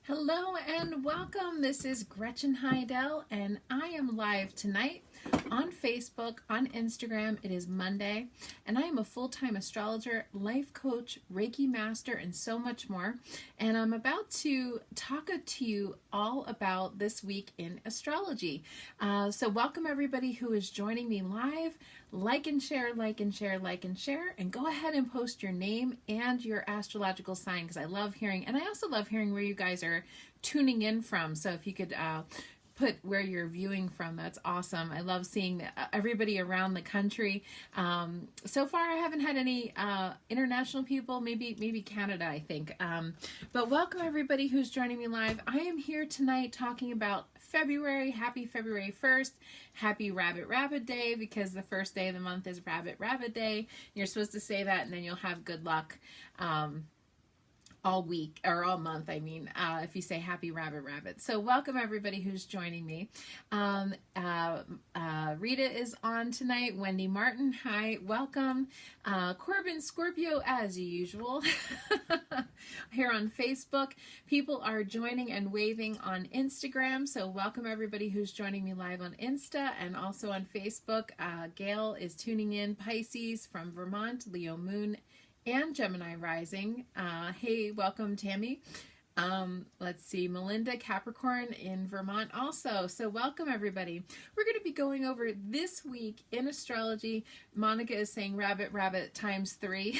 Hello and welcome. This is Gretchen Heidel, and I am live tonight on Facebook, on Instagram. It is Monday, and I am a full-time astrologer, life coach, Reiki master, and so much more. And I'm about to talk to you all about this week in astrology. So welcome everybody who is joining me live. Like and share, like and share, like and share, and go ahead and post your name and your astrological sign, because I love hearing, and I also love hearing where you guys are tuning in from. So if you could put where you're viewing from, that's awesome. I love seeing everybody around the country. So far I haven't had any international people, maybe Canada, I think. But welcome everybody who's joining me live. I am here tonight talking about February. Happy February 1st. Happy Rabbit Day, because the first day of the month is Rabbit Day. You're supposed to say that and then you'll have good luck all week, or all month, I mean, if you say Happy Rabbit. So welcome everybody who's joining me. Rita is on tonight. Wendy Martin, hi, welcome. Corbin Scorpio, as usual. Here on Facebook. People are joining and waving on Instagram, so welcome everybody who's joining me live on Insta and also on Facebook. Gail is tuning in, Pisces from Vermont, Leo Moon, and Gemini Rising. Hey, welcome Tammy. Let's see, Melinda, Capricorn in Vermont also. So welcome everybody. We're going to be going over this week in astrology. Monica is saying rabbit times 3.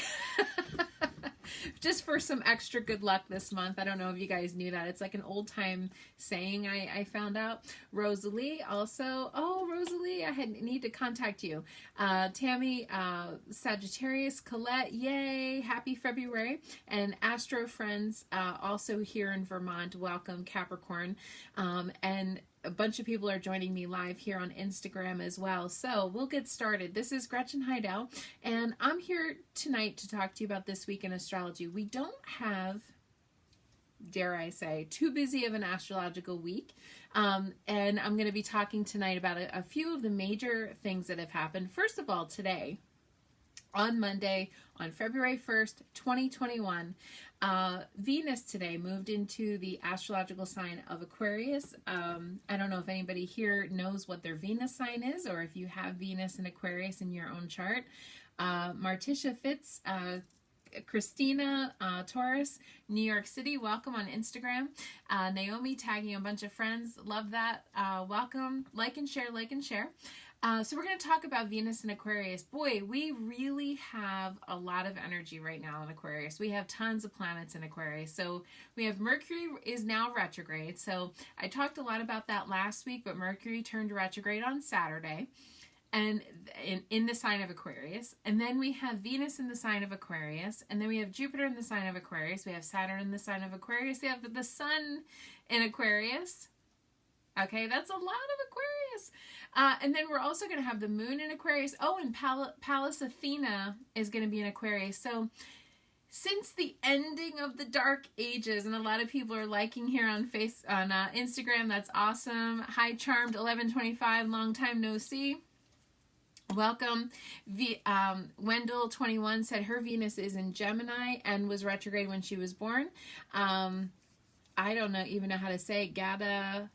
Just for some extra good luck this month. I don't know if you guys knew that. It's like an old time saying I found out. Rosalie also. Oh, Rosalie, I need to contact you. Tammy, Sagittarius, Colette, yay, happy February. And Astro Friends, also here in Vermont, welcome Capricorn. And a bunch of people are joining me live here on Instagram as well. So we'll get started. This is Gretchen Heidel, and I'm here tonight to talk to you about this week in astrology. We don't have, dare I say, too busy of an astrological week. And I'm going to be talking tonight about a few of the major things that have happened. First of all, today, on Monday, on February 1st, 2021, Venus today moved into the astrological sign of Aquarius. I don't know if anybody here knows what their Venus sign is, or if you have Venus and Aquarius in your own chart. Marticia Fitz, Christina, Taurus, New York City, welcome on Instagram. Naomi tagging a bunch of friends, love that. Welcome, like and share, like and share. So we're going to talk about Venus and Aquarius. Boy, we really have a lot of energy right now in Aquarius. We have tons of planets in Aquarius. So we have Mercury is now retrograde. So I talked a lot about that last week, but Mercury turned retrograde on Saturday and in the sign of Aquarius. And then we have Venus in the sign of Aquarius. And then we have Jupiter in the sign of Aquarius. We have Saturn in the sign of Aquarius. We have the Sun in Aquarius. Okay, that's a lot of Aquarius. And then we're also going to have the Moon in Aquarius. Oh, and Pallas Athena is going to be in Aquarius. So since the ending of the Dark Ages, and a lot of people are liking here on Instagram, that's awesome. Hi, Charmed 1125, long time no see. Welcome. Wendell 21 said her Venus is in Gemini and was retrograde when she was born. I don't even know how to say it. Gada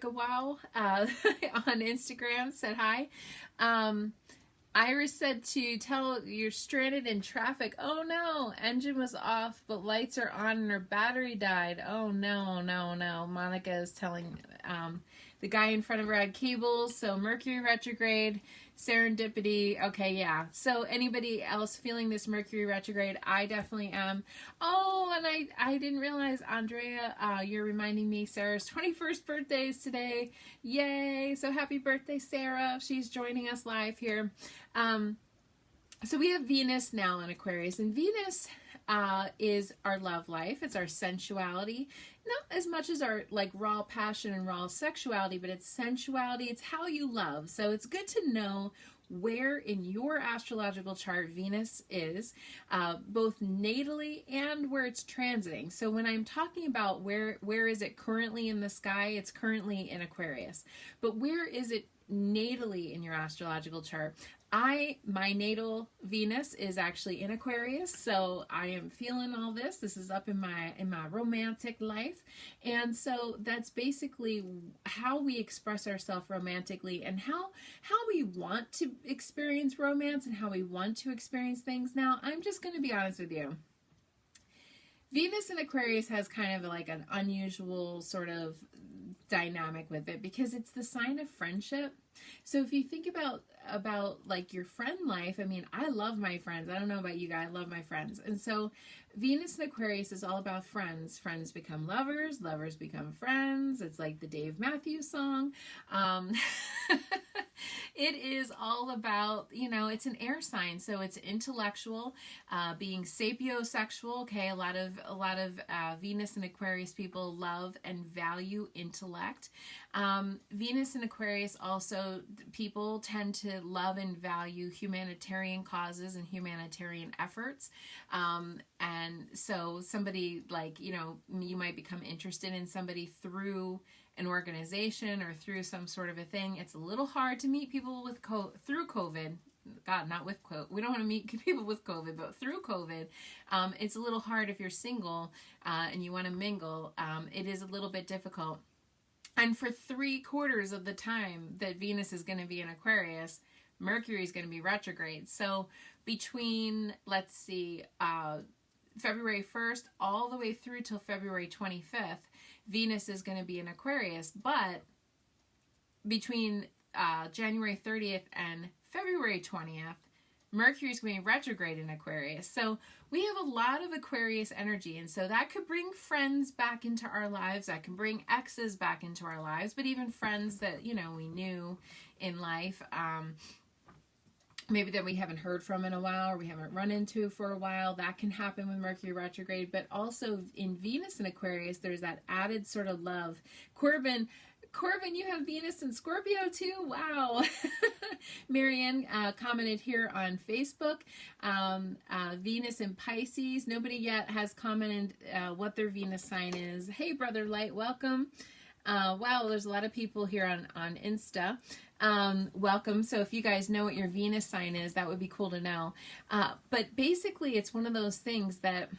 Wow on Instagram said hi. Iris said to tell you're stranded in traffic. Oh no, engine was off but lights are on and her battery died. Oh no. Monica is telling the guy in front of her had cables. So Mercury retrograde, serendipity. Okay, yeah. So anybody else feeling this Mercury retrograde? I definitely am. Oh, and I didn't realize, Andrea, you're reminding me Sarah's 21st birthday is today. Yay. So happy birthday, Sarah. She's joining us live here. So we have Venus now in Aquarius, and Venus is our love life. It's our sensuality, not as much as our like raw passion and raw sexuality, but it's sensuality. It's how you love. So it's good to know where in your astrological chart Venus is, both natally and where it's transiting. So when I'm talking about where is it currently in the sky, it's currently in Aquarius. But where is it natally in your astrological chart. My natal Venus is actually in Aquarius, so I am feeling all this. This is up in my romantic life, and so that's basically how we express ourselves romantically, and how we want to experience romance, and how we want to experience things. Now, I'm just going to be honest with you. Venus in Aquarius has kind of like an unusual sort of dynamic with it because it's the sign of friendship. So if you think about like your friend life, I mean, I love my friends. I don't know about you guys, I love my friends. And so Venus in Aquarius is all about friends. Friends become lovers, lovers become friends. It's like the Dave Matthews song. It is all about, it's an air sign, so it's intellectual, being sapiosexual. Okay, a lot of Venus and Aquarius people love and value intellect. Venus and Aquarius also, people tend to love and value humanitarian causes and humanitarian efforts. And so somebody like, you might become interested in somebody through an organization or through some sort of a thing. It's a little hard to meet people with through COVID. God, not with COVID. We don't want to meet people with COVID, but through COVID, it's a little hard if you're single and you want to mingle. It is a little bit difficult. And for 3/4 of the time that Venus is going to be in Aquarius, Mercury is going to be retrograde. So between, let's see, February 1st all the way through till February 25th, Venus is going to be in Aquarius. But between January 30th and February 20th, Mercury is going to be retrograde in Aquarius. So we have a lot of Aquarius energy. And so that could bring friends back into our lives. That can bring exes back into our lives. But even friends that, we knew in life, maybe that we haven't heard from in a while or we haven't run into for a while, that can happen with Mercury retrograde. But also in Venus and Aquarius, there's that added sort of love. Corbin, you have Venus and Scorpio too? Wow. Marianne commented here on Facebook. Venus and Pisces. Nobody yet has commented what their Venus sign is. Hey, Brother Light, welcome. Wow, there's a lot of people here on Insta. Welcome. So if you guys know what your Venus sign is, that would be cool to know. But basically, it's one of those things that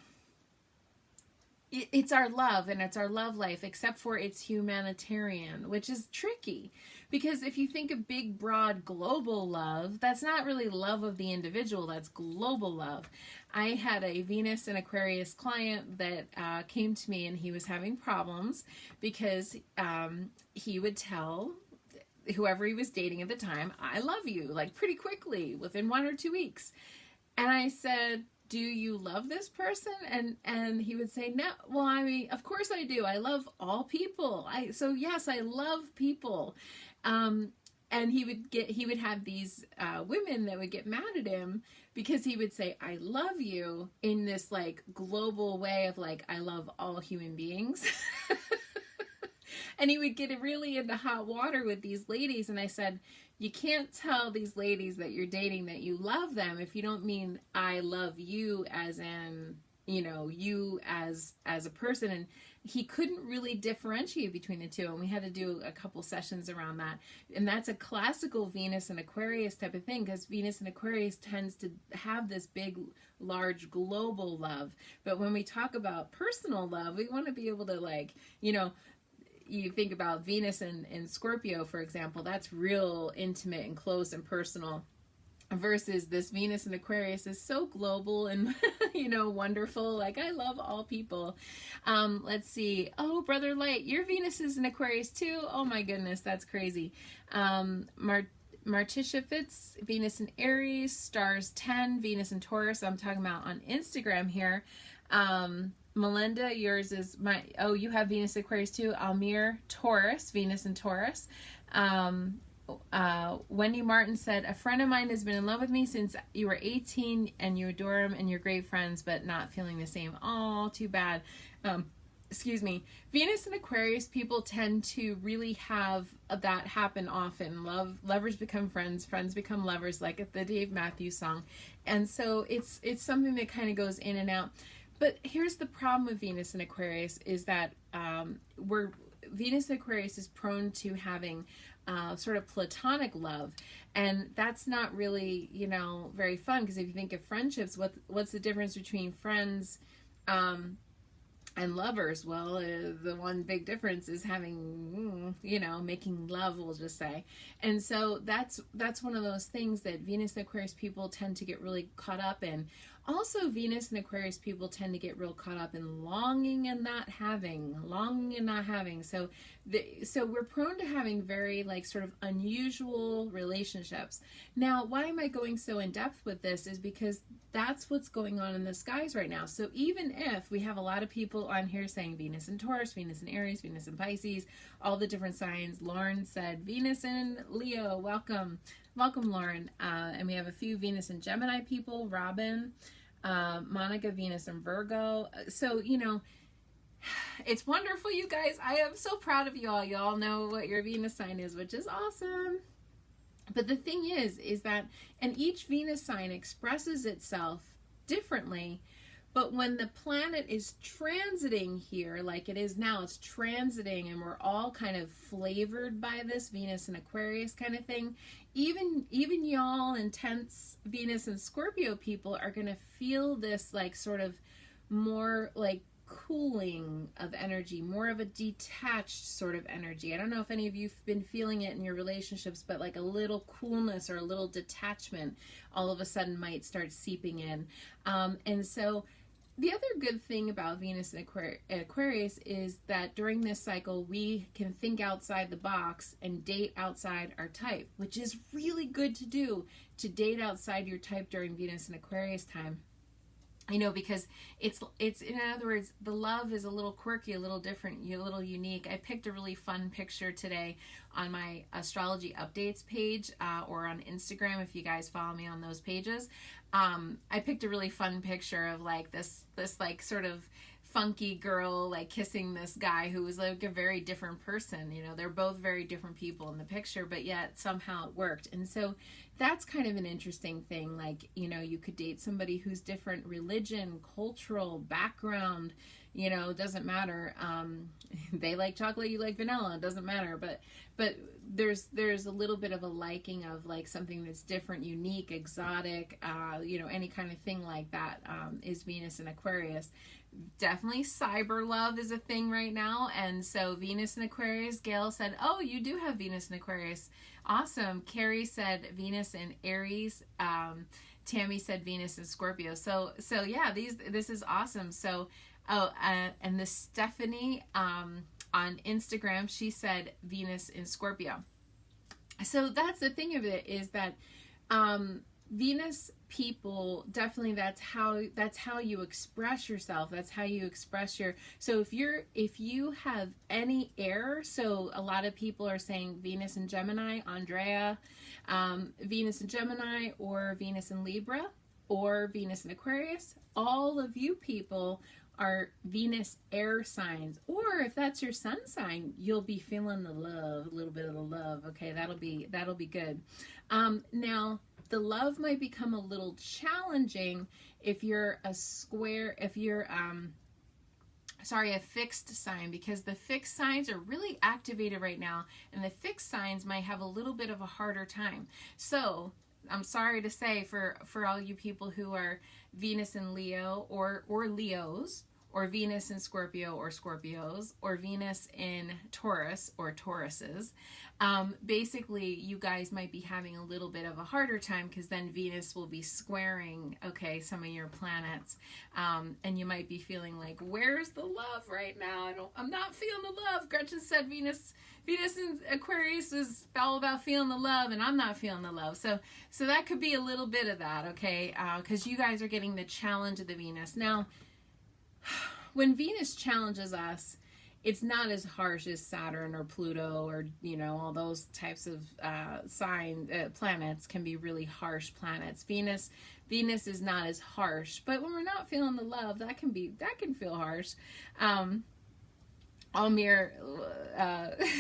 it's our love and it's our love life, except for it's humanitarian, which is tricky. Because if you think of big, broad, global love, that's not really love of the individual, that's global love. I had a Venus and Aquarius client that came to me and he was having problems because he would tell whoever he was dating at the time, I love you, like pretty quickly, within 1 or 2 weeks. And I said, do you love this person? And he would say, no. Well, I mean, of course I do. I love all people. So yes, I love people. And he would have these women that would get mad at him because he would say, I love you, in this like global way of like, I love all human beings. And he would get really into hot water with these ladies. And I said, you can't tell these ladies that you're dating that you love them if you don't mean I love you as in, you as a person. And he couldn't really differentiate between the two. And we had to do a couple sessions around that. And that's a classical Venus and Aquarius type of thing, because Venus and Aquarius tends to have this big, large global love. But when we talk about personal love, we want to be able to you think about Venus and Scorpio, for example, that's real intimate and close and personal, versus this Venus and Aquarius is so global and, wonderful. Like, I love all people. Let's see. Oh, Brother Light, your Venus is in Aquarius too. Oh my goodness, that's crazy. Marticia Fitz, Venus in Aries, stars 10, Venus in Taurus. I'm talking about on Instagram here. Melinda, yours is you have Venus Aquarius too. Almir, Taurus, Venus in Taurus. Wendy Martin said, a friend of mine has been in love with me since you were 18 and you adore him and you're great friends, but not feeling the same. Oh, too bad. Excuse me. Venus and Aquarius people tend to really have that happen often. Lovers become friends, friends become lovers, like the Dave Matthews song. And so it's something that kind of goes in and out. But here's the problem with Venus and Aquarius is that Venus and Aquarius is prone to having sort of platonic love. And that's not really, you know, very fun, because if you think of friendships, what's the difference between friends and lovers? Well, the one big difference is having, you know, making love, we'll just say. And so that's one of those things that Venus and Aquarius people tend to get really caught up in. Also, Venus and Aquarius people tend to get real caught up in longing and not having. So we're prone to having very, like, sort of unusual relationships. Now, why am I going so in depth with this is because that's what's going on in the skies right now. So even if we have a lot of people on here saying Venus in Taurus, Venus in Aries, Venus in Pisces, all the different signs. Lauren said Venus in Leo. Welcome, Lauren. And we have a few Venus and Gemini people. Robin, Monica, Venus and Virgo. So, you know, it's wonderful, you guys. I am so proud of y'all. Y'all know what your Venus sign is, which is awesome. But the thing is that, and each Venus sign expresses itself differently, but when the planet is transiting here, like it is now, it's transiting, and we're all kind of flavored by this Venus and Aquarius kind of thing. Even y'all intense Venus and Scorpio people are going to feel this, like, sort of more like cooling of energy, more of a detached sort of energy. I don't know if any of you've been feeling it in your relationships, but like a little coolness or a little detachment all of a sudden might start seeping in. And so the other good thing about Venus and Aquarius is that during this cycle, we can think outside the box and date outside our type, which is really good to do, to date outside your type during Venus and Aquarius time. You know, because it's in other words, the love is a little quirky, a little different, a little unique. I picked a really fun picture today on my Astrology Updates page, or on Instagram if you guys follow me on those pages. I picked a really fun picture of like this like sort of funky girl like kissing this guy who was like a very different person. You know, they're both very different people in the picture, but yet somehow it worked. And so that's kind of an interesting thing. Like, you know, you could date somebody who's different religion, cultural background, you know, doesn't matter. They like chocolate, you like vanilla, it doesn't matter. But there's a little bit of a liking of like something that's different, unique, exotic, you know, any kind of thing like that is Venus and Aquarius. Definitely cyber love is a thing right now. And so Venus and Aquarius, Gail said, oh, you do have Venus and Aquarius. Awesome. Carrie said Venus and Aries. Tammy said Venus and Scorpio. So yeah, this is awesome. So, and the Stephanie, on Instagram, she said Venus in Scorpio. So that's the thing of it, is that, Venus people, definitely that's how you express yourself. That's how you express so if you have any air, so a lot of people are saying Venus and Gemini, Andrea, Venus and Gemini, or Venus and Libra, or Venus and Aquarius, all of you people are Venus air signs. Or if that's your sun sign, you'll be feeling the love, a little bit of the love. Okay, that'll be good. Now, the love might become a little challenging if you're a fixed sign, because the fixed signs are really activated right now, and the fixed signs might have a little bit of a harder time. So I'm sorry to say, for all you people who are Venus in Leo or Leos, or Venus in Scorpio or Scorpios, or Venus in Taurus or Tauruses, basically you guys might be having a little bit of a harder time, because then Venus will be squaring, okay, some of your planets, and you might be feeling like, where's the love right now? I'm not feeling the love. Gretchen said Venus in Aquarius is all about feeling the love, and I'm not feeling the love. So that could be a little bit of that, okay, because you guys are getting the challenge of the Venus. Now, when Venus challenges us, it's not as harsh as Saturn or Pluto, or, you know, all those types of planets can be really harsh planets. Venus is not as harsh, but when we're not feeling the love, that can feel harsh. Almir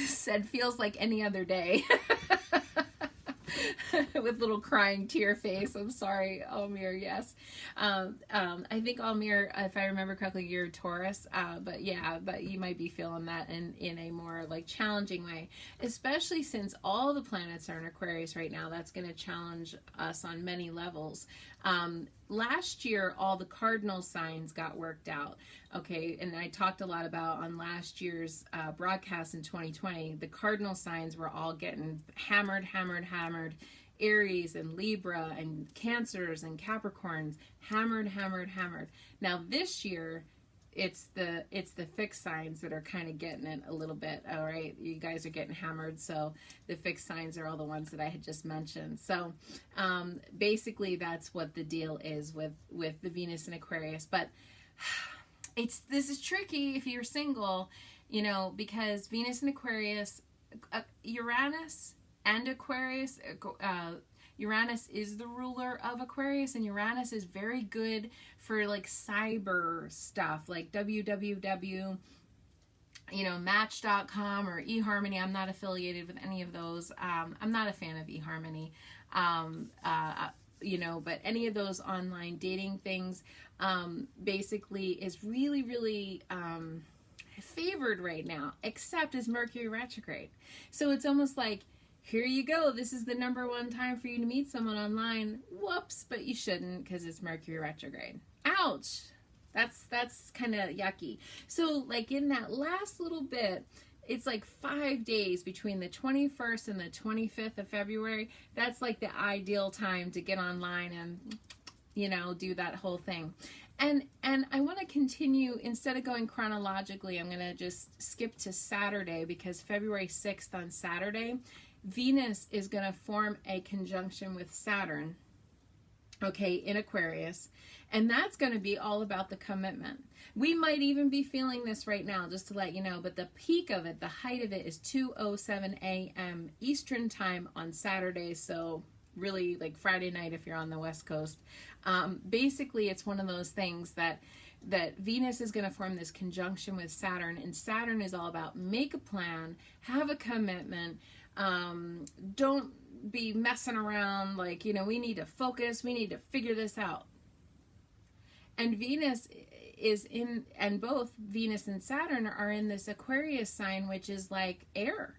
said feels like any other day. with little crying tear face. I'm sorry, Almir. Yes. I think Almir, if I remember correctly, you're Taurus. But yeah, but you might be feeling that in a more like challenging way, especially since all the planets are in Aquarius right now. That's going to challenge us on many levels. Last year, all the cardinal signs got worked out. Okay, and I talked a lot about on last year's broadcast in 2020, the cardinal signs were all getting hammered. Aries and Libra and Cancers and Capricorns, hammered. Now this year, it's the fixed signs that are kind of getting it a little bit. All right, you guys are getting hammered, so the fixed signs are all the ones that I had just mentioned. So basically that's what the deal is with the Venus in Aquarius. But this is tricky if you're single, you know, because Venus in Aquarius, Uranus and Aquarius, Uranus is the ruler of Aquarius, and Uranus is very good for like cyber stuff, like www, you know, Match.com or eHarmony. I'm not affiliated with any of those. I'm not a fan of eHarmony, you know, but any of those online dating things basically is really favored right now, except as Mercury retrograde. So it's almost like, here you go, this is the number one time for you to meet someone online. Whoops, but you shouldn't because it's Mercury retrograde. Ouch. That's kind of yucky. So like in that last little bit, it's like 5 days between the 21st and the 25th of February. That's like the ideal time to get online and, you know, do that whole thing. And I want to continue, instead of going chronologically, I'm going to just skip to Saturday, because February 6th on Saturday, Venus is going to form a conjunction with Saturn, okay, in Aquarius, and that's going to be all about the commitment. We might even be feeling this right now, just to let you know, but the peak of it, the height of it, is 2:07 a.m. Eastern time on Saturday, so really like Friday night if you're on the West Coast. Basically, it's one of those things that Venus is going to form this conjunction with Saturn, and Saturn is all about make a plan, have a commitment, don't be messing around, like, you know, we need to focus, we need to figure this out. And Venus is in, and both Venus and Saturn are in this Aquarius sign, which is like air.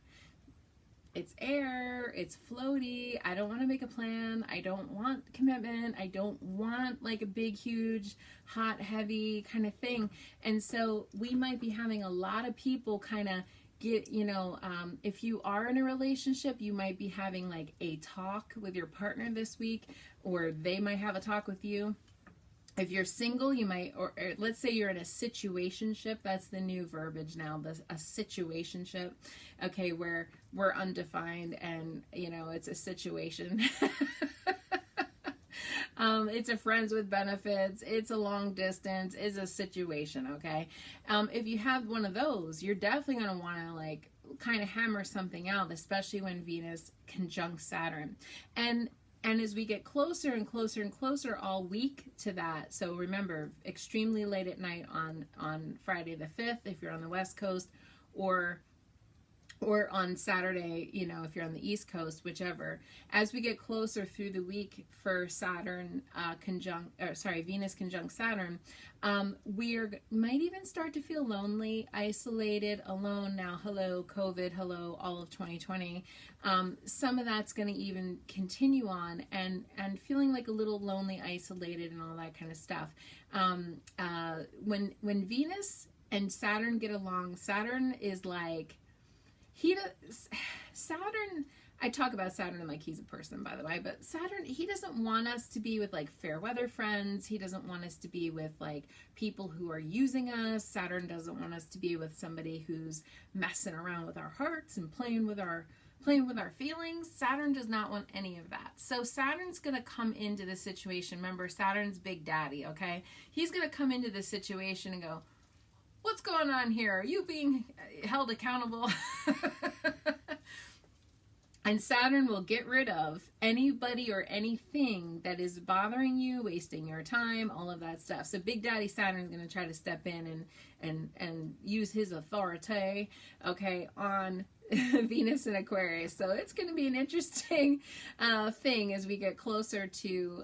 It's air, it's floaty. I don't want to make a plan. I don't want commitment. I don't want like a big, huge, hot, heavy kind of thing. And so we might be having a lot of people kind of get, you know, if you are in a relationship, you might be having like a talk with your partner this week, or they might have a talk with you. If you're single, you might, or let's say you're in a situationship, that's the new verbiage now, a situationship, okay, where we're undefined and, you know, it's a situation. It's a friends with benefits, it's a long distance, it's a situation, okay? If you have one of those, you're definitely going to want to like kind of hammer something out, especially when Venus conjuncts Saturn. And as we get closer and closer all week to that, so remember, extremely late at night on Friday the 5th, if you're on the West Coast, or on Saturday, you know, if you're on the East Coast, whichever. As we get closer through the week for Venus conjunct Saturn, we might even start to feel lonely, isolated, alone. Now, hello, COVID, hello, all of 2020. Some of that's going to even continue on, and feeling like a little lonely, isolated, and all that kind of stuff. When Venus and Saturn get along, Saturn is like, Saturn, I talk about Saturn like he's a person, by the way, but Saturn, he doesn't want us to be with like fair weather friends. He doesn't want us to be with like people who are using us. Saturn doesn't want us to be with somebody who's messing around with our hearts and playing with our feelings. Saturn does not want any of that. So Saturn's going to come into the situation. Remember, Saturn's big daddy, okay? He's going to come into the situation and go, what's going on here? Are you being held accountable? And Saturn will get rid of anybody or anything that is bothering you, wasting your time, all of that stuff. So Big Daddy Saturn is going to try to step in and use his authority, okay, on Venus and Aquarius. So it's going to be an interesting thing as we get closer to,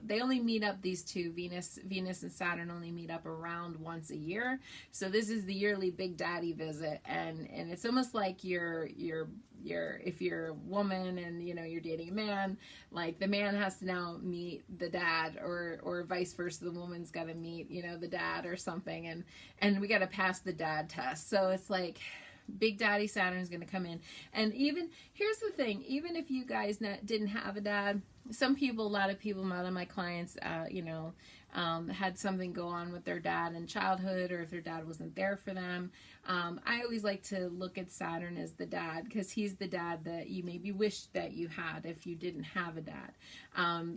they only meet up, these two, Venus and Saturn only meet up around once a year. So this is the yearly Big Daddy visit. And it's almost like if you're a woman and, you know, you're dating a man, like the man has to now meet the dad, or vice versa. The woman's got to meet, you know, the dad or something. And we got to pass the dad test. So it's like, Big Daddy Saturn is going to come in. And even, here's the thing, even if you guys didn't have a dad, a lot of people, a lot of my clients, had something go on with their dad in childhood, or if their dad wasn't there for them. I always like to look at Saturn as the dad, because he's the dad that you maybe wished that you had if you didn't have a dad.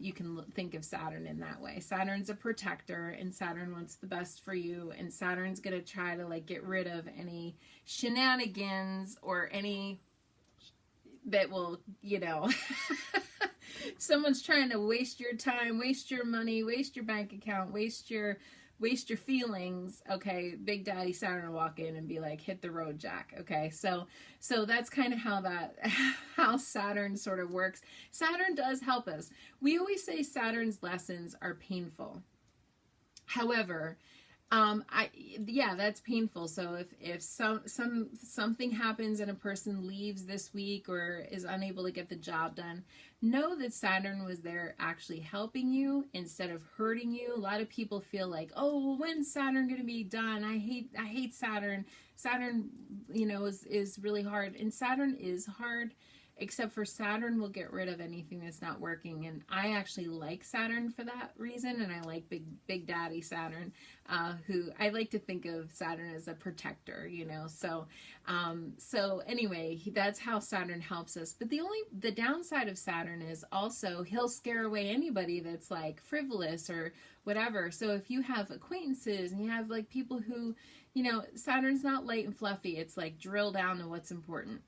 You can think of Saturn in that way. Saturn's a protector, and Saturn wants the best for you, and Saturn's going to try to like get rid of any shenanigans or any that will, you know, someone's trying to waste your time, waste your money, waste your bank account, waste your feelings. Okay, Big Daddy Saturn will walk in and be like, hit the road, Jack. Okay, so that's kind of how Saturn sort of works. Saturn does help us. We always say Saturn's lessons are painful. However, that's painful. So if something happens and a person leaves this week or is unable to get the job done, know that Saturn was there actually helping you instead of hurting you. A lot of people feel like, oh, well, when's Saturn going to be done? I hate Saturn. Saturn, you know, is really hard, and Saturn is hard. Except for Saturn will get rid of anything that's not working. And I actually like Saturn for that reason. And I like Big Daddy Saturn, who I like to think of Saturn as a protector, you know. So anyway, that's how Saturn helps us. But the downside of Saturn is also he'll scare away anybody that's like frivolous or whatever. So if you have acquaintances and you have like people who, you know, Saturn's not light and fluffy. It's like drill down to what's important.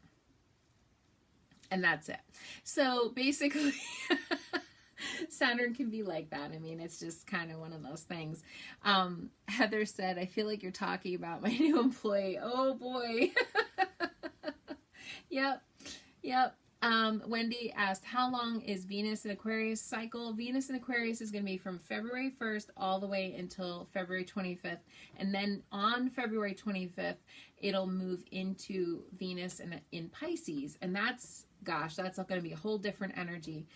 And that's it. So basically, Saturn can be like that. I mean, it's just kind of one of those things. Heather said, I feel like you're talking about my new employee. Oh boy. Yep. Wendy asked, how long is Venus and Aquarius cycle? Venus and Aquarius is going to be from February 1st all the way until February 25th. And then on February 25th, it'll move into Venus in Pisces. And that's going to be a whole different energy.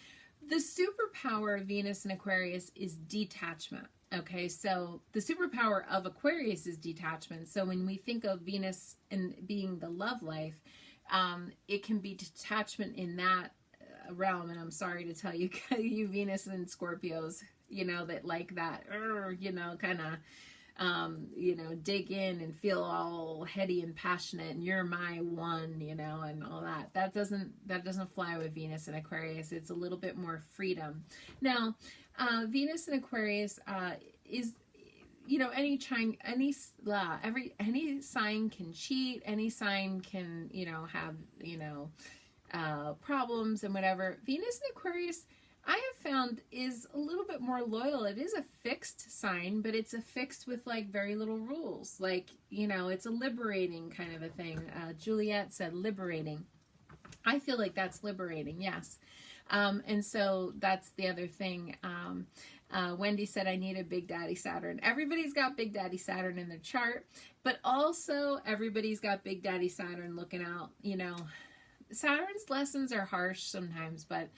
The superpower of Venus and Aquarius is detachment. Okay, so the superpower of Aquarius is detachment. So when we think of Venus and being the love life, it can be detachment in that realm. And I'm sorry to tell you, you Venus and Scorpios, you know, that like that, you know, kind of, dig in and feel all heady and passionate and you're my one, you know, and all that. That doesn't fly with Venus and Aquarius. It's a little bit more freedom. Now, Venus and Aquarius is, you know, any sign can cheat, any sign can, you know, have, you know, problems and whatever. Venus and Aquarius, I have found, is a little bit more loyal. It is a fixed sign, but it's a fixed with like very little rules. Like, you know, it's a liberating kind of a thing. Juliet said liberating. I feel like that's liberating, yes. And so that's the other thing. Wendy said, I need a Big Daddy Saturn. Everybody's got Big Daddy Saturn in their chart, but also everybody's got Big Daddy Saturn looking out. You know, Saturn's lessons are harsh sometimes, but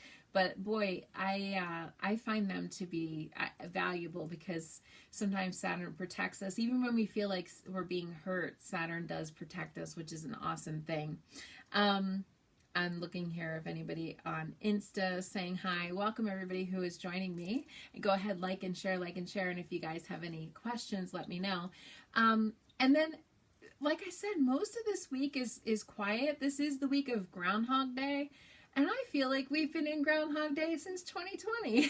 boy, I find them to be valuable because sometimes Saturn protects us. Even when we feel like we're being hurt, Saturn does protect us, which is an awesome thing. I'm looking here if anybody on Insta saying hi. Welcome everybody who is joining me. And go ahead, like and share. And if you guys have any questions, let me know. And then, like I said, most of this week is quiet. This is the week of Groundhog Day. And I feel like we've been in Groundhog Day since 2020.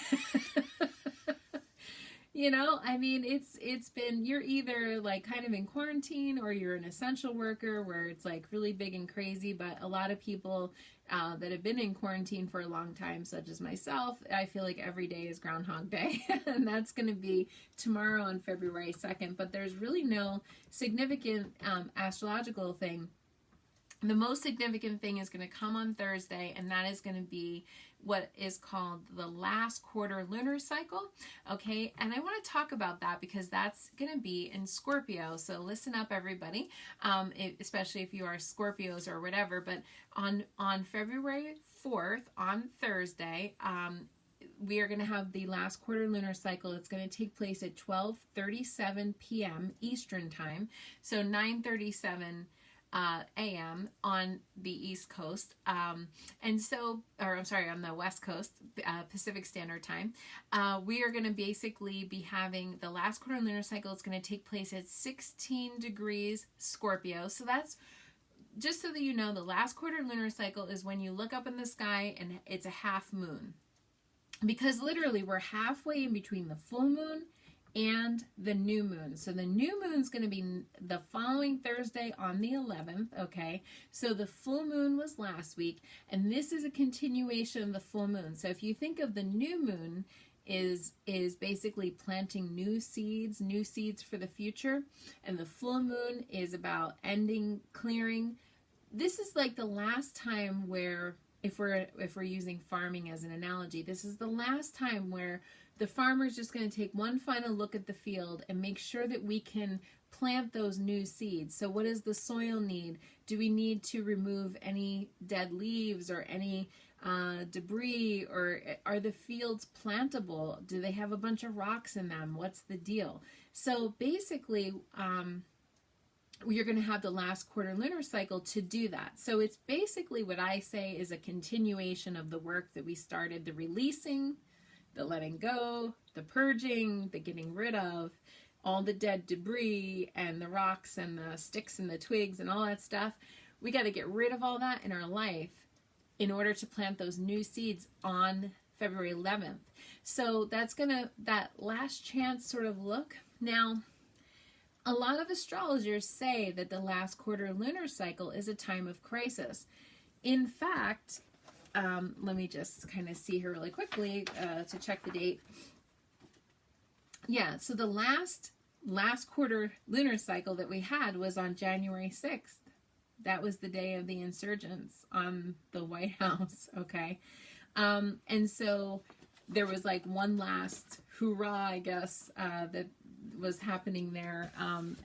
You know, I mean, it's been, you're either like kind of in quarantine or you're an essential worker where it's like really big and crazy. But a lot of people that have been in quarantine for a long time, such as myself, I feel like every day is Groundhog Day. And that's going to be tomorrow on February 2nd. But there's really no significant astrological thing. The most significant thing is going to come on Thursday, and that is going to be what is called the last quarter lunar cycle. Okay, and I want to talk about that because that's going to be in Scorpio. So listen up, everybody, especially if you are Scorpios or whatever. But on February 4th, on Thursday, we are going to have the last quarter lunar cycle. It's going to take place at 12:37 p.m. Eastern time, so 9:37 a.m. on the East Coast, and so, or I'm sorry, on the West Coast, Pacific Standard Time. We are going to basically be having the last quarter lunar cycle. It's going to take place at 16 degrees Scorpio. So that's, just so that you know, the last quarter lunar cycle is when you look up in the sky and it's a half moon. Because literally we're halfway in between the full moon and the new moon. So the new moon's going to be the following Thursday on the 11th, okay? So the full moon was last week, and this is a continuation of the full moon. So if you think of the new moon is basically planting new seeds for the future, and the full moon is about ending, clearing. This is like the last time where, if we're using farming as an analogy, this is the last time where the farmer's just going to take one final look at the field and make sure that we can plant those new seeds. So what does the soil need? Do we need to remove any dead leaves or any debris, or are the fields plantable? Do they have a bunch of rocks in them? What's the deal? So basically, you're going to have the last quarter lunar cycle to do that. So it's basically what I say is a continuation of the work that we started, the releasing, the letting go, the purging, the getting rid of all the dead debris and the rocks and the sticks and the twigs and all that stuff. We got to get rid of all that in our life in order to plant those new seeds on February 11th. So that's that last chance sort of look. Now, a lot of astrologers say that the last quarter lunar cycle is a time of crisis. In fact, let me just kind of see here really quickly to check the date. Yeah, so the last quarter lunar cycle that we had was on January 6th. That was the day of the insurgents on the White House, okay? And so there was like one last hoorah, I guess, that was happening there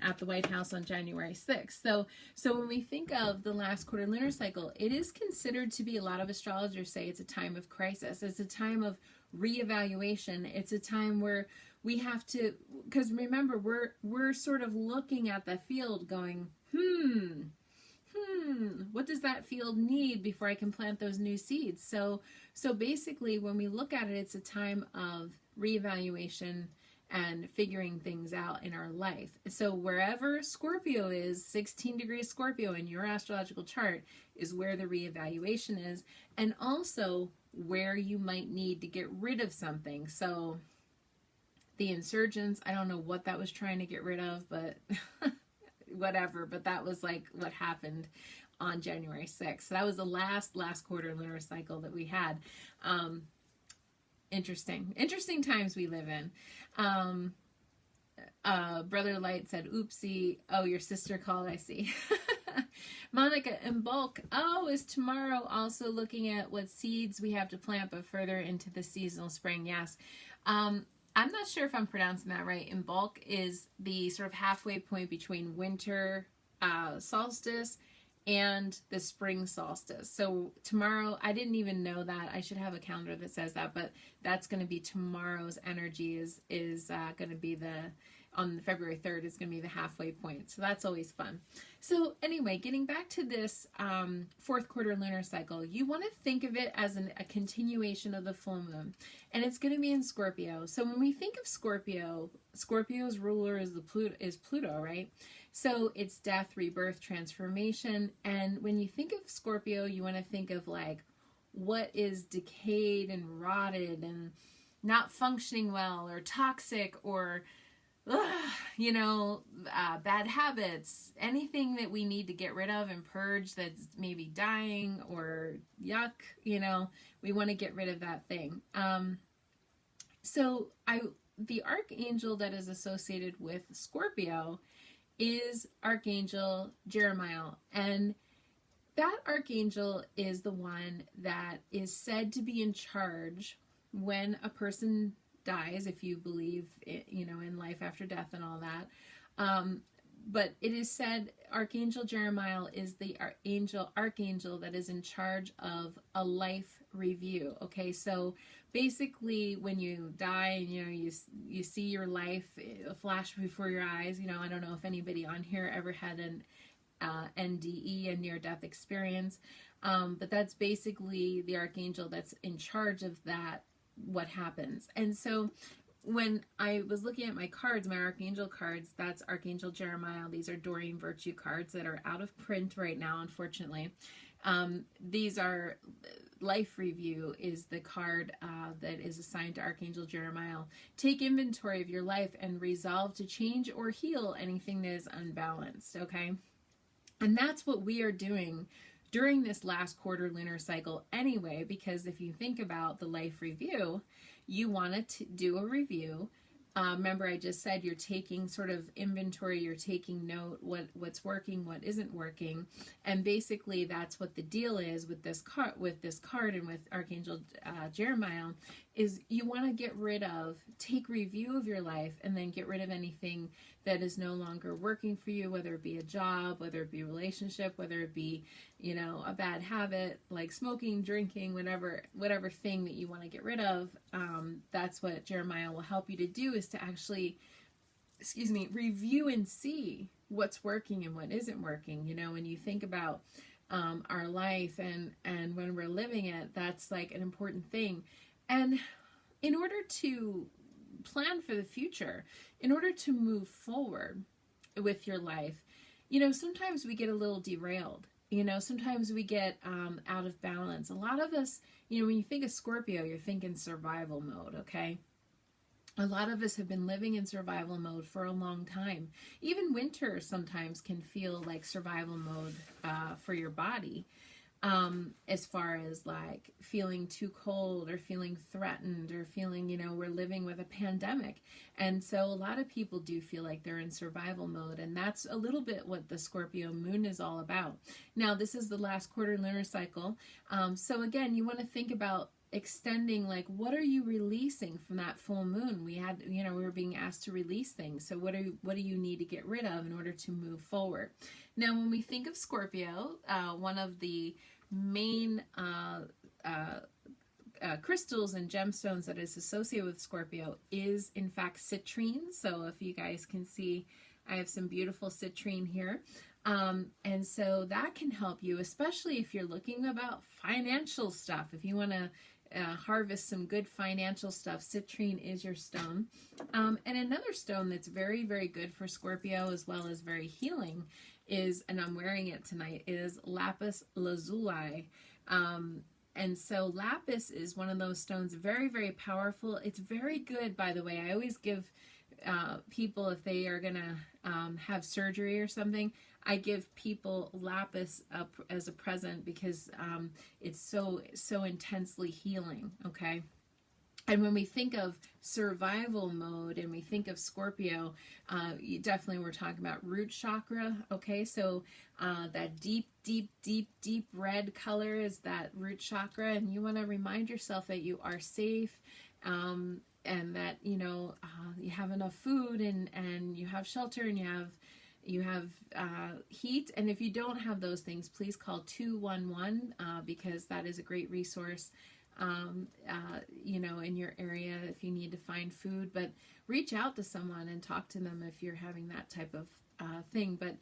at the White House on January 6th. So when we think of the last quarter lunar cycle, it is considered to be, a lot of astrologers say, it's a time of crisis. It's a time of reevaluation. It's a time where we have to, because remember, we're sort of looking at the field going, what does that field need before I can plant those new seeds? So basically, when we look at it, it's a time of reevaluation and figuring things out in our life. So wherever Scorpio is, 16 degrees Scorpio in your astrological chart is where the reevaluation is, and also where you might need to get rid of something. So the insurgents, I don't know what that was trying to get rid of, but whatever, but that was like what happened on January 6th. So that was the last quarter lunar cycle that we had. Interesting times we live in. Brother Light said, oopsie. Oh, your sister called, I see. Monica, in bulk. Oh, is tomorrow also looking at what seeds we have to plant, but further into the seasonal spring? Yes. I'm not sure if I'm pronouncing that right. In bulk is the sort of halfway point between winter solstice and the spring solstice. So tomorrow, I didn't even know that. I should have a calendar that says that, but that's going to be tomorrow's energy is going to be on February 3rd is going to be the halfway point. So that's always fun. So anyway, getting back to this fourth quarter lunar cycle, you want to think of it as a continuation of the full moon, and it's going to be in Scorpio. So when we think of Scorpio, Scorpio's ruler is Pluto, right? So it's death, rebirth, transformation. And when you think of Scorpio, you want to think of like what is decayed and rotted and not functioning well or toxic or bad habits, anything that we need to get rid of and purge that's maybe dying or yuck, we want to get rid of that thing. The archangel that is associated with Scorpio is Archangel Jeremiah. And that archangel is the one that is said to be in charge when a person dies, if you believe in life after death and all that. But it is said Archangel Jeremiah is the archangel that is in charge of a life review. Okay, so basically when you die and you see your life flash before your eyes, I don't know if anybody on here ever had an NDE, a near-death experience, but that's basically the archangel that's in charge of that, what happens. And so when I was looking at my cards, my archangel cards, that's Archangel Jeremiah. These are Doreen Virtue cards that are out of print right now, unfortunately. These are Life Review is the card that is assigned to Archangel Jeremiah. Take inventory of your life and resolve to change or heal anything that is unbalanced, okay? And that's what we are doing during this last quarter lunar cycle anyway, because if you think about the Life Review, you want to do a review. Remember, I just said you're taking sort of inventory, you're taking note what's working, what isn't working, and basically that's what the deal is with this card and with Archangel Jeremiah, is you want to take review of your life and then get rid of anything that is no longer working for you, whether it be a job, whether it be a relationship, whether it be, a bad habit like smoking, drinking, whatever thing that you want to get rid of. That's what Jeremiah will help you to do, is to actually, review and see what's working and what isn't working. When you think about our life and when we're living it, that's like an important thing. And in order to plan for the future, in order to move forward with your life, sometimes we get a little derailed. Sometimes we get out of balance. A lot of us, when you think of Scorpio, you're thinking survival mode, okay? A lot of us have been living in survival mode for a long time. Even winter sometimes can feel like survival mode for your body. As far as like feeling too cold or feeling threatened or feeling, we're living with a pandemic. And so a lot of people do feel like they're in survival mode. And that's a little bit what the Scorpio moon is all about. Now, this is the last quarter lunar cycle. So again, you want to think about extending, like, what are you releasing from that full moon? We were being asked to release things. So what do you need to get rid of in order to move forward? Now, when we think of Scorpio, one of the main crystals and gemstones that is associated with Scorpio is, in fact, citrine. So if you guys can see, I have some beautiful citrine here. And so that can help you, especially if you're looking about financial stuff. If you want to harvest some good financial stuff, citrine is your stone. And another stone that's very, very good for Scorpio, as well as very healing, is, and I'm wearing it tonight, is lapis lazuli. And so lapis is one of those stones, very, very powerful. It's very good, by the way. I always give people, if they are going to have surgery or something, I give people lapis up as a present, because it's so intensely healing, okay? And when we think of survival mode and we think of Scorpio, you definitely, we're talking about root chakra, okay? So that deep, deep, deep, deep red color is that root chakra, and you want to remind yourself that you are safe, and that, you have enough food, and you have shelter, and you have heat. And if you don't have those things, please call 211, because that is a great resource, in your area if you need to find food. But reach out to someone and talk to them if you're having that type of thing. But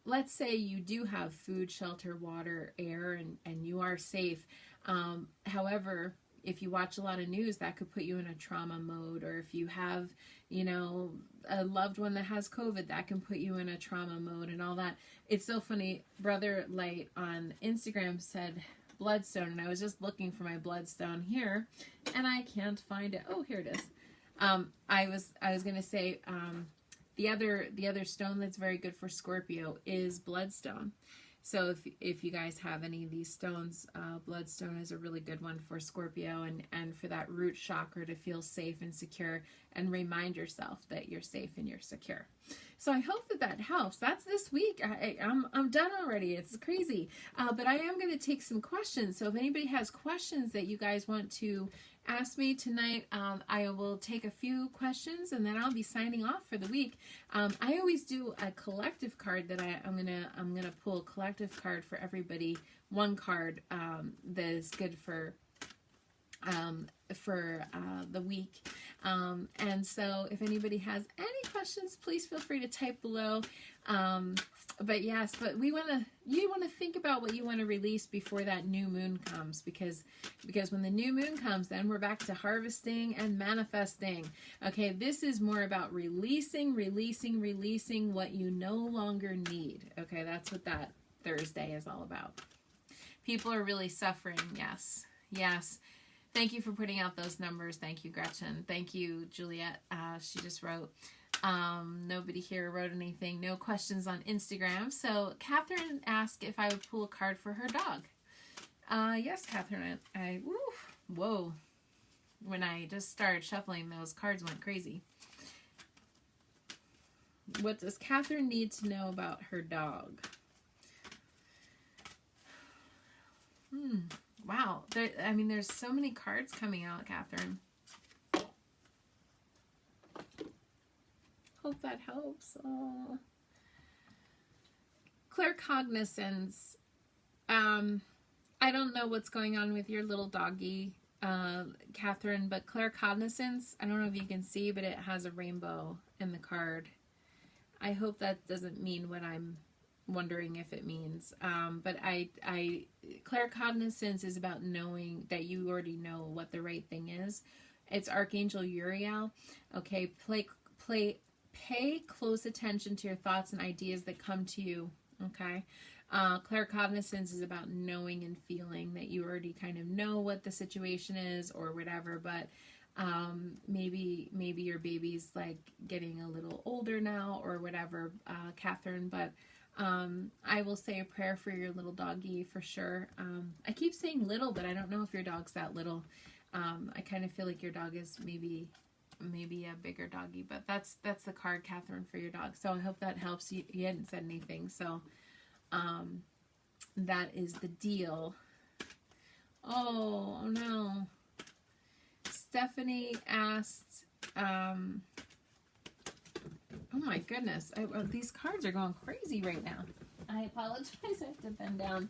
let's say you do have food, shelter, water, air, and you are safe. However, if you watch a lot of news, that could put you in a trauma mode. Or if you have, a loved one that has COVID, that can put you in a trauma mode and all that. It's so funny. Brother Light on Instagram said, bloodstone, and I was just looking for my bloodstone here, and I can't find it. Oh, here it is. I was gonna say the other stone that's very good for Scorpio is bloodstone. So if you guys have any of these stones, bloodstone is a really good one for Scorpio, and for that root chakra to feel safe and secure, and remind yourself that you're safe and you're secure. So I hope that helps. That's this week. I'm done already. It's crazy. But I am going to take some questions. So if anybody has questions that you guys want to ask me tonight, I will take a few questions, and then I'll be signing off for the week. I always do a collective card that I'm gonna pull a collective card for everybody. One card that is good for the week. And so if anybody has any questions, please feel free to type below. But yes, but you want to think about what you want to release before that new moon comes, because when the new moon comes, then we're back to harvesting and manifesting. Okay, this is more about releasing what you no longer need. Okay, that's what that Thursday is all about. People are really suffering. Yes. Thank you for putting out those numbers. Thank you, Gretchen. Thank you, Juliet. She just wrote. Nobody here wrote anything. No questions on Instagram. So Catherine asked if I would pull a card for her dog. Yes, Catherine. Whoa. When I just started shuffling, those cards went crazy. What does Catherine need to know about her dog? Wow. There's so many cards coming out, Catherine. Hope that helps. Oh. Claircognizance. I don't know what's going on with your little doggy, Catherine, but claircognizance, I don't know if you can see, but it has a rainbow in the card. I hope that doesn't mean what I'm wondering if it means. But claircognizance is about knowing that you already know what the right thing is. It's Archangel Uriel. Okay, pay close attention to your thoughts and ideas that come to you, okay? Claircognizance is about knowing and feeling that you already kind of know what the situation is or whatever, but maybe your baby's like getting a little older now or whatever, Catherine, but I will say a prayer for your little doggy for sure. I keep saying little, but I don't know if your dog's that little. I kind of feel like your dog is maybe a bigger doggy, but that's the card, Catherine, for your dog. So I hope that helps. You hadn't said anything, so that is the deal. Oh no. Stephanie asked, oh my goodness, these cards are going crazy right now. I apologize, I have to bend down.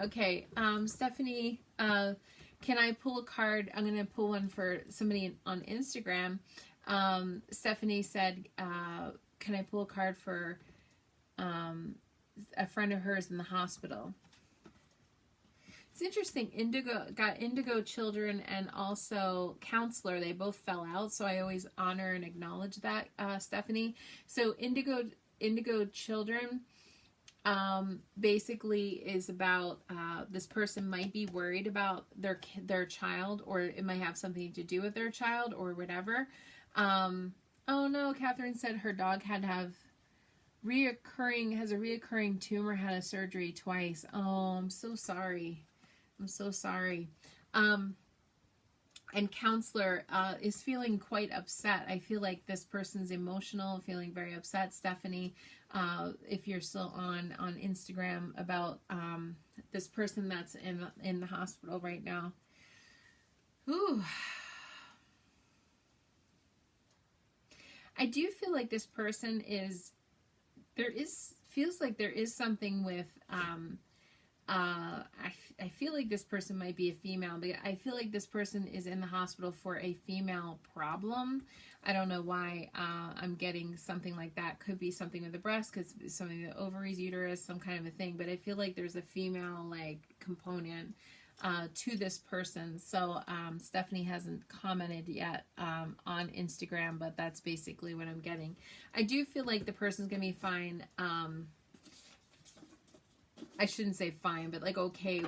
Okay, Stephanie, can I pull a card? I'm going to pull one for somebody on Instagram. Stephanie said, can I pull a card for a friend of hers in the hospital? It's interesting. Indigo children and also counselor. They both fell out, so I always honor and acknowledge that, Stephanie. So indigo children basically is about this person might be worried about their child, or it might have something to do with their child or whatever. Oh no, Catherine said her dog had to have has a reoccurring tumor, had a surgery twice. Oh, I'm so sorry. And counselor is feeling quite upset. I feel like this person's emotional, feeling very upset, Stephanie. If you're still on Instagram, about this person that's in the hospital right now. Ooh. I do feel like this person feels like there is something with I feel like this person might be a female, but I feel like this person is in the hospital for a female problem. I don't know why I'm getting something like that. Could be something with the breast, because something with the ovaries, uterus, some kind of a thing. But I feel like there's a female like component to this person. So Stephanie hasn't commented yet on Instagram, but that's basically what I'm getting. I do feel like the person's gonna be fine. I shouldn't say fine, but like okay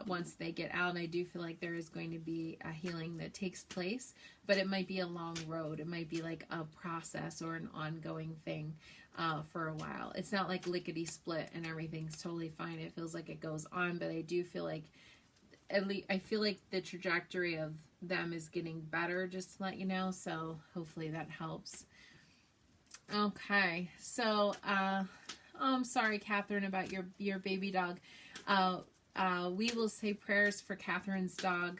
once they get out. I do feel like there is going to be a healing that takes place, but it might be a long road. It might be like a process or an ongoing thing for a while. It's not like lickety split and everything's totally fine. It feels like it goes on, but I do feel like at least I feel like the trajectory of them is getting better, just to let you know. So hopefully that helps. Okay, so I'm sorry, Catherine, about your baby dog. We will say prayers for Catherine's dog.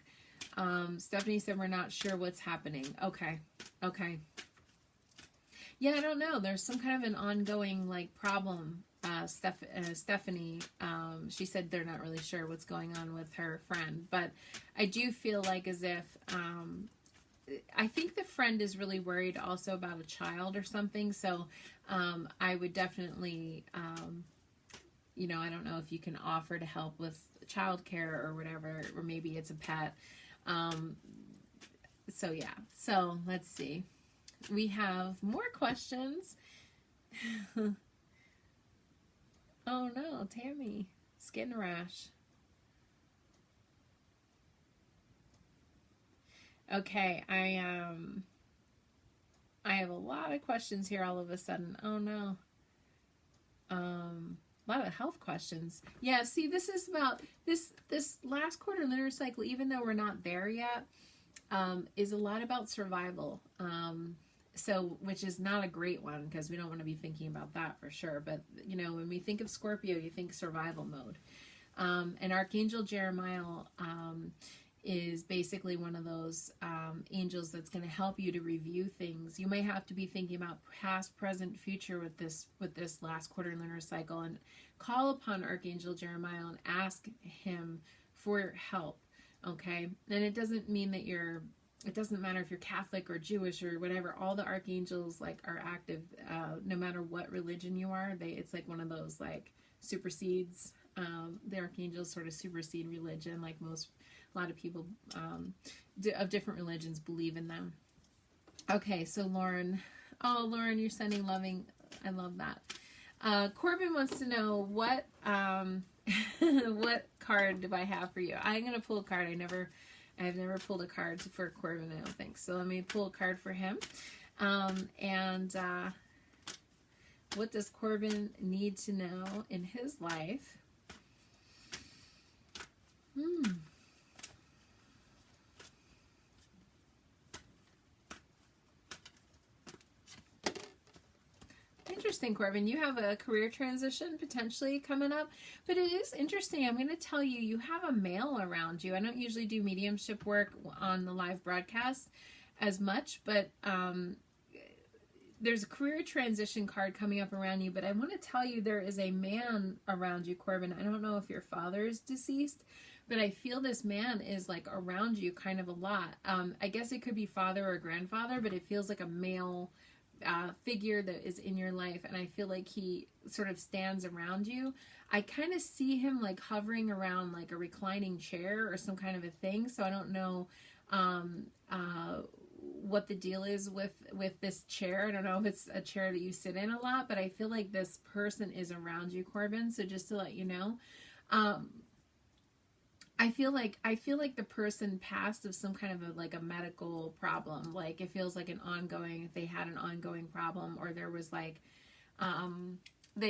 Stephanie said we're not sure what's happening. Okay. Yeah, I don't know. There's some kind of an ongoing like problem. Stephanie, she said they're not really sure what's going on with her friend, but I do feel like as if I think the friend is really worried also about a child or something. So I would definitely, I don't know if you can offer to help with childcare or whatever, or maybe it's a pet. So yeah, so let's see. We have more questions. Oh no, Tammy, skin rash. Okay, I have a lot of questions here all of a sudden. Oh no. A lot of health questions. Yeah, see, this is about this last quarter lunar cycle, even though we're not there yet, is a lot about survival. So, which is not a great one because we don't want to be thinking about that for sure. But, when we think of Scorpio, you think survival mode. And Archangel Jeremiah is basically one of those angels that's going to help you to review things. You may have to be thinking about past, present, future with this last quarter lunar cycle, and call upon Archangel Jeremiah and ask him for help. Okay, and it doesn't mean that it doesn't matter if you're Catholic or Jewish or whatever. All the archangels are active, no matter what religion you are. It's like one of those supersedes. The archangels sort of supersede religion, like a lot of people of different religions believe in them. Okay, so Lauren, you're sending loving. I love that. Corbin wants to know what what card do I have for you? I'm gonna pull a card. I've never pulled a card for Corbin, I don't think. So let me pull a card for him. And what does Corbin need to know in his life? Interesting, Corbin. You have a career transition potentially coming up, but it is interesting. I'm going to tell you, you have a male around you. I don't usually do mediumship work on the live broadcast as much, but there's a career transition card coming up around you, but I want to tell you there is a man around you, Corbin. I don't know if your father is deceased, but I feel this man is around you kind of a lot. I guess it could be father or grandfather, but it feels like a male figure that is in your life, and I feel like he sort of stands around you. I kind of see him hovering around a reclining chair or some kind of a thing, so I don't know what the deal is with this chair. I don't know if it's a chair that you sit in a lot, but I feel like this person is around you, Corbin, so just to let you know. I feel like the person passed of some kind of a medical problem. It feels like they had an ongoing problem, or there was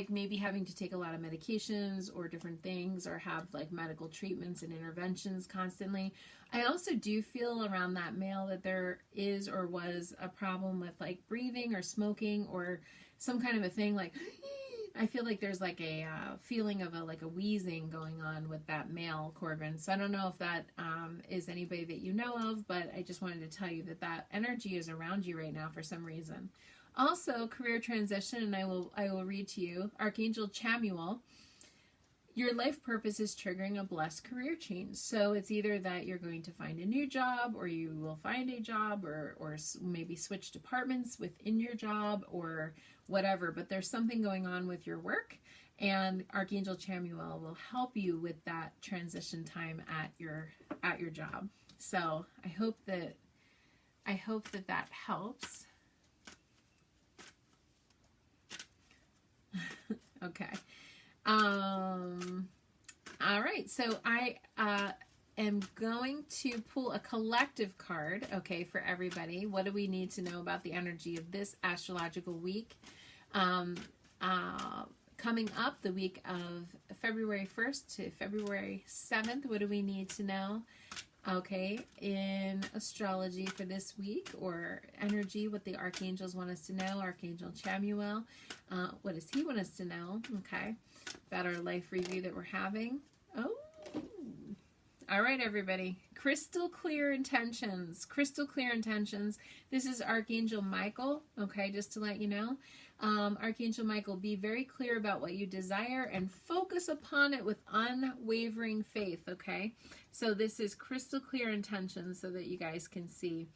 maybe having to take a lot of medications or different things, or have medical treatments and interventions constantly. I also do feel around that male that there is or was a problem with breathing or smoking or some kind of a thing. I feel like there's a feeling of a wheezing going on with that male, Corbin. So I don't know if that is anybody that you know of, but I just wanted to tell you that energy is around you right now for some reason. Also, career transition, and I will read to you, Archangel Chamuel. Your life purpose is triggering a blessed career change. So it's either that you're going to find a new job, or you will find a job, or maybe switch departments within your job, or whatever. But there's something going on with your work, and Archangel Chamuel will help you with that transition time at your job. So I hope that helps. Okay. right, so I am going to pull a collective card, okay, for everybody. What do we need to know about the energy of this astrological week? Coming up, the week of February 1st to February 7th, what do we need to know? Okay, in astrology for this week, or energy, what the archangels want us to know. Archangel Chamuel, what does he want us to know? Okay, about our life review that we're having. Oh, all right, everybody. Crystal clear intentions. Crystal clear intentions. This is Archangel Michael, okay, just to let you know. Archangel Michael, be very clear about what you desire and focus upon it with unwavering faith, okay? So this is crystal clear intentions so that you guys can see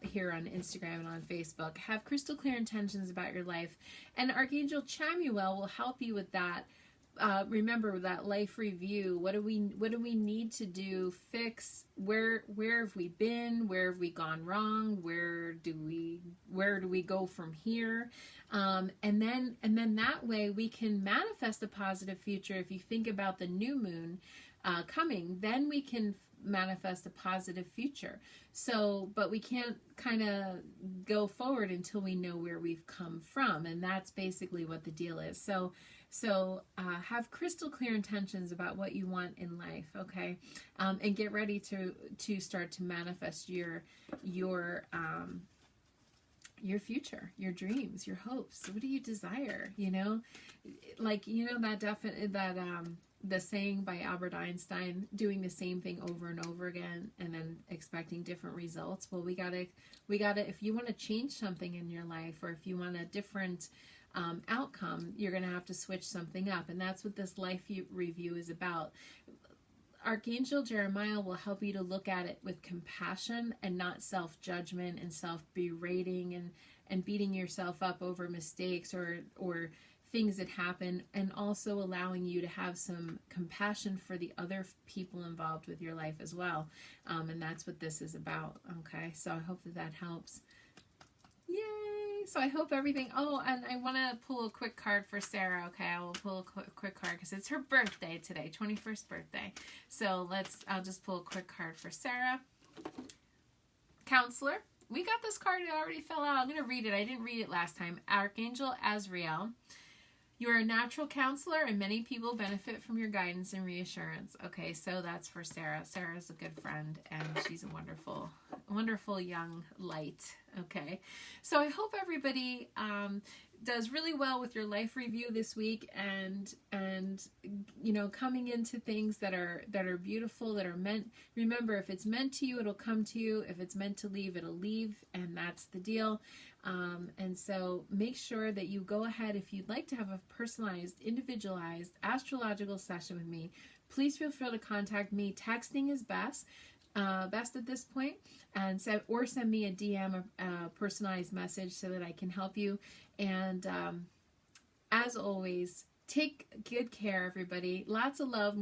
here on Instagram and on Facebook. Have crystal clear intentions about your life. And Archangel Chamuel will help you with that. Remember that life review. What do we need to do? Fix where have we been? Where have we gone wrong? Where do we go from here? And then that way we can manifest a positive future. If you think about the new moon coming, then we can manifest a positive future. So, but we can't kind of go forward until we know where we've come from, and that's basically what the deal is. So have crystal clear intentions about what you want in life, okay? And get ready to start to manifest your future, your dreams, your hopes. What do you desire? You know, like, you know, the saying by Albert Einstein, doing the same thing over and over again and then expecting different results. Well, we gotta, if you want to change something in your life, or if you want a different outcome, you're going to have to switch something up. And that's what this life review is about. Archangel Jeremiah will help you to look at it with compassion and not self-judgment and self-berating and beating yourself up over mistakes or things that happen, and also allowing you to have some compassion for the other people involved with your life as well. And that's what this is about. Okay, so I hope that helps. Yay! So I hope everything. Oh, and I want to pull a quick card for Sarah. Okay, I will pull a quick card because it's her birthday today, 21st birthday. So I'll just pull a quick card for Sarah. Counselor. We got this card. It already fell out. I'm going to read it. I didn't read it last time. Archangel Azrael. You are a natural counselor, and many people benefit from your guidance and reassurance. Okay, so that's for Sarah. Sarah's a good friend, and she's a wonderful, wonderful young light. Okay, so I hope everybody does really well with your life review this week, and you know, coming into things that are beautiful, that are meant. Remember, if it's meant to you, it'll come to you. If it's meant to leave, it'll leave, and that's the deal. And so make sure that you go ahead. If you'd like to have a personalized, individualized astrological session with me, please feel free to contact me. Texting is best at this point, and send me a DM, a personalized message, so that I can help you. And as always, take good care, everybody. Lots of love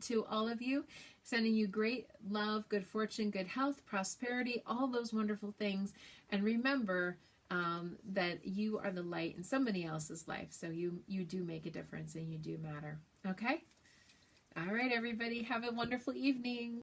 to all of you. Sending you great love, good fortune, good health, prosperity, all those wonderful things. And remember that you are the light in somebody else's life. So you do make a difference, and you do matter. Okay? All right, everybody. Have a wonderful evening.